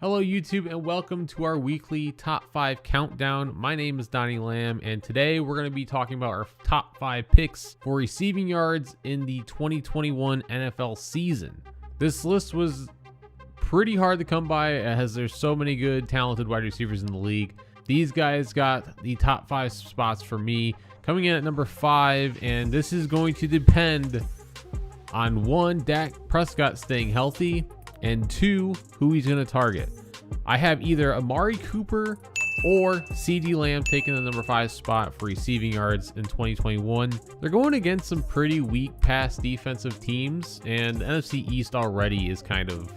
Hello YouTube and welcome to our weekly top 5 countdown. My name is Donnie Lamb and today we're going to be talking about our top 5 picks for receiving yards in the 2021 NFL season. This list was pretty hard to come by as there's so many good talented wide receivers in the league. These guys got the top 5 spots for me, coming in at number 5, and this is going to depend on 1, Dak Prescott staying healthy, and 2, who he's going to target. I have either Amari Cooper or CeeDee Lamb taking the number 5 spot for receiving yards in 2021. They're going against some pretty weak pass defensive teams, and the NFC East already is kind of,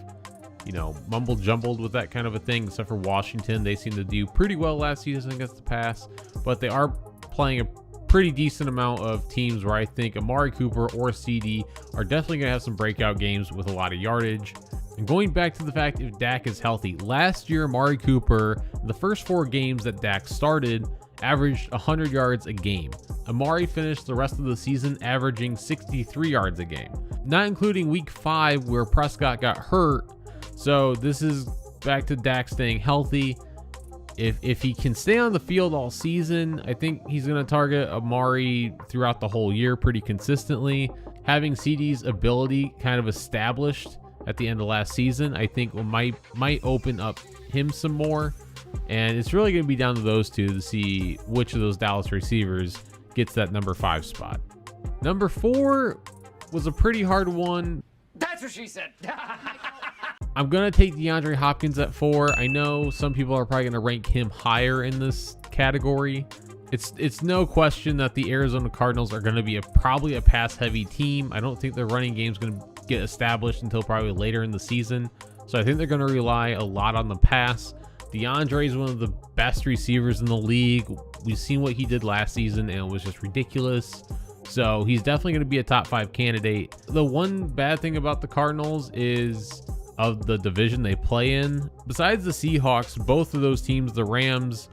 mumble jumbled with that kind of a thing, except for Washington. They seem to do pretty well last season against the pass, but they are playing a pretty decent amount of teams where I think Amari Cooper or CD are definitely going to have some breakout games with a lot of yardage. And going back to the fact if Dak is healthy, last year Amari Cooper, the first 4 games that Dak started, averaged 100 yards a game. Amari finished the rest of the season averaging 63 yards a game, not including week 5 where Prescott got hurt. So this is back to Dak staying healthy. If he can stay on the field all season, I think he's going to target Amari throughout the whole year pretty consistently. Having CD's ability kind of established at the end of last season, I think might open up him some more. And it's really going to be down to those two to see which of those Dallas receivers gets that number 5 spot. Number 4 was a pretty hard one. That's what she said. I'm going to take Deandre Hopkins at 4. I know some people are probably going to rank him higher in this category. It's no question that the Arizona Cardinals are going to be probably a pass-heavy team. I don't think their running game is going to get established until probably later in the season. So I think they're going to rely a lot on the pass. DeAndre is one of the best receivers in the league. We've seen what he did last season, and it was just ridiculous. So he's definitely going to be a top 5 candidate. The one bad thing about the Cardinals is of the division they play in. Besides the Seahawks, both of those teams, the Rams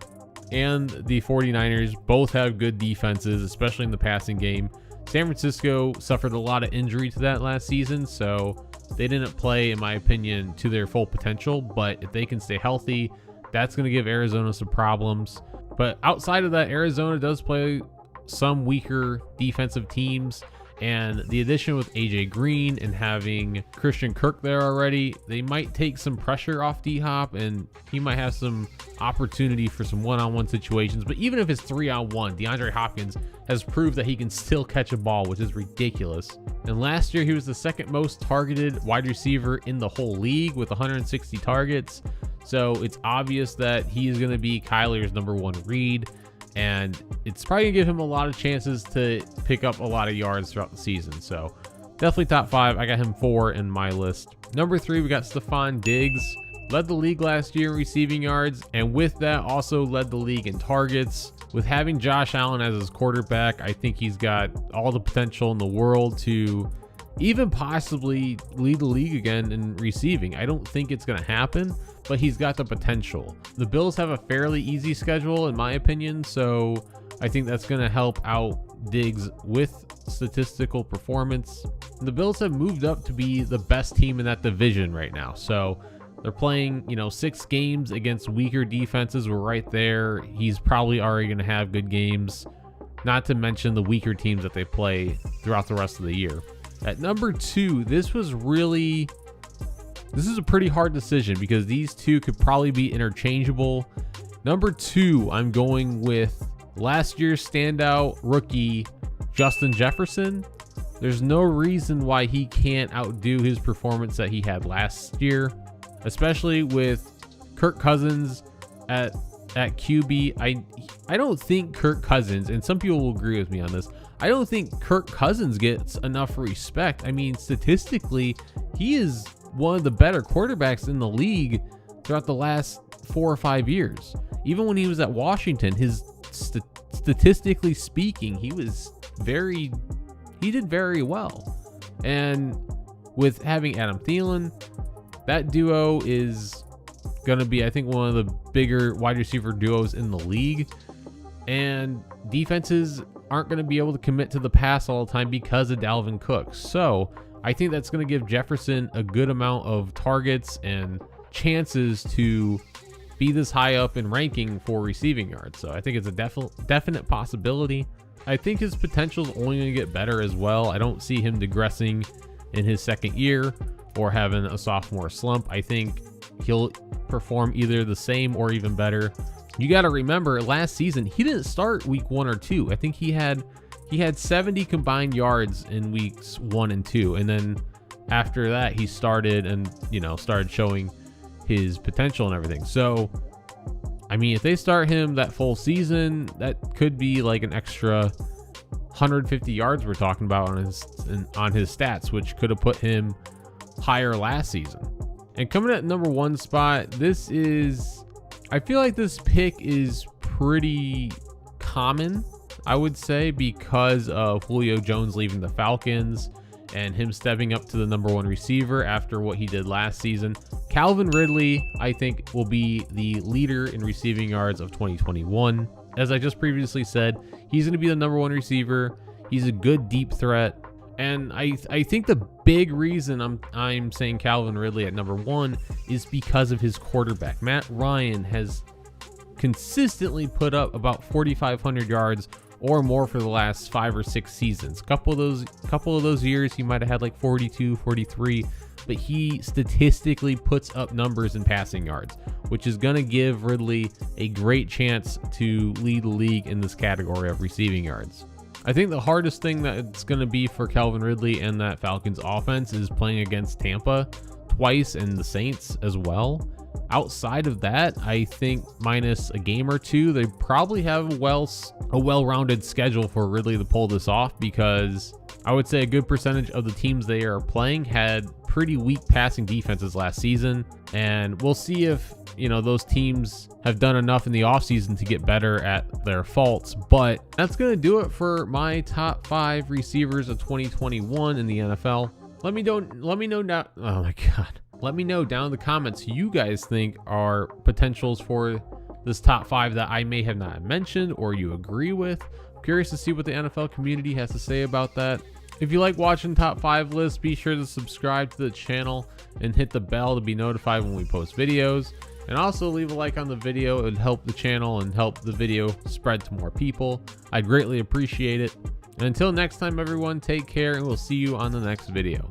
and the 49ers, both have good defenses, especially in the passing game. San Francisco suffered a lot of injury to that last season, so they didn't play, in my opinion, to their full potential. But if they can stay healthy, that's going to give Arizona some problems. But outside of that, Arizona does play some weaker defensive teams, and the addition with AJ Green and having Christian Kirk there already, they might take some pressure off D-Hop, and he might have some opportunity for some one-on-one situations. But even if it's 3-on-1, DeAndre Hopkins has proved that he can still catch a ball, which is ridiculous. And last year he was the second most targeted wide receiver in the whole league with 160 targets. So it's obvious that he is going to be Kyler's number 1 read, and it's probably gonna give him a lot of chances to pick up a lot of yards throughout the season. So definitely top 5. I got him 4 in my list. Number 3, we got Stefon Diggs. Led the league last year in receiving yards, and with that also led the league in targets. With having Josh Allen as his quarterback, I think he's got all the potential in the world to even possibly lead the league again in receiving. I don't think it's going to happen, but he's got the potential. The Bills have a fairly easy schedule, in my opinion, so I think that's going to help out Diggs with statistical performance. The Bills have moved up to be the best team in that division right now, so they're playing, 6 games against weaker defenses. We're right there. He's probably already going to have good games, not to mention the weaker teams that they play throughout the rest of the year. At number 2, this is a pretty hard decision because these two could probably be interchangeable. Number 2, I'm going with last year's standout rookie, Justin Jefferson. There's no reason why he can't outdo his performance that he had last year, especially with Kirk Cousins at QB. I don't think Kirk Cousins, and some people will agree with me on this, I don't think Kirk Cousins gets enough respect. I mean, statistically, he is one of the better quarterbacks in the league throughout the last 4 or 5 years. Even when he was at Washington, his statistically speaking, he did very well. And with having Adam Thielen, that duo is going to be, I think, one of the bigger wide receiver duos in the league. And defenses aren't going to be able to commit to the pass all the time because of Dalvin Cook. So I think that's going to give Jefferson a good amount of targets and chances to be this high up in ranking for receiving yards. So I think it's a definite possibility. I think his potential is only going to get better as well. I don't see him digressing in his second year or having a sophomore slump. I think he'll perform either the same or even better. You got to remember, last season he didn't start week 1 or 2. I think he had 70 combined yards in weeks 1 and 2, and then after that he started and started showing his potential and everything. So I mean, if they start him that full season, that could be like an extra 150 yards we're talking about on his stats, which could have put him higher last season. And coming at number 1 spot, I feel like this pick is pretty common, I would say, because of Julio Jones leaving the Falcons and him stepping up to the number 1 receiver after what he did last season. Calvin Ridley, I think, will be the leader in receiving yards of 2021. As I just previously said, he's going to be the number 1 receiver. He's a good deep threat. And I think the big reason I'm saying Calvin Ridley at number 1 is because of his quarterback. Matt Ryan has consistently put up about 4,500 yards or more for the last 5 or 6 seasons. Couple of those years he might have had like 42, 43, but he statistically puts up numbers in passing yards, which is going to give Ridley a great chance to lead the league in this category of receiving yards. I think the hardest thing that it's going to be for Calvin Ridley and that Falcons offense is playing against Tampa twice and the Saints as well. Outside of that, I think minus a game or two, they probably have a well-rounded schedule for Ridley to pull this off, because I would say a good percentage of the teams they are playing had pretty weak passing defenses last season, and we'll see if those teams have done enough in the offseason to get better at their faults. But that's going to do it for my top 5 receivers of 2021 in the NFL. Let me know now. Oh my God. Let me know down in the comments who you guys think are potentials for this top 5 that I may have not mentioned or you agree with. I'm curious to see what the NFL community has to say about that. If you like watching top 5 lists, be sure to subscribe to the channel and hit the bell to be notified when we post videos. And also leave a like on the video. It would help the channel and help the video spread to more people. I greatly appreciate it. And until next time, everyone, take care, and we'll see you on the next video.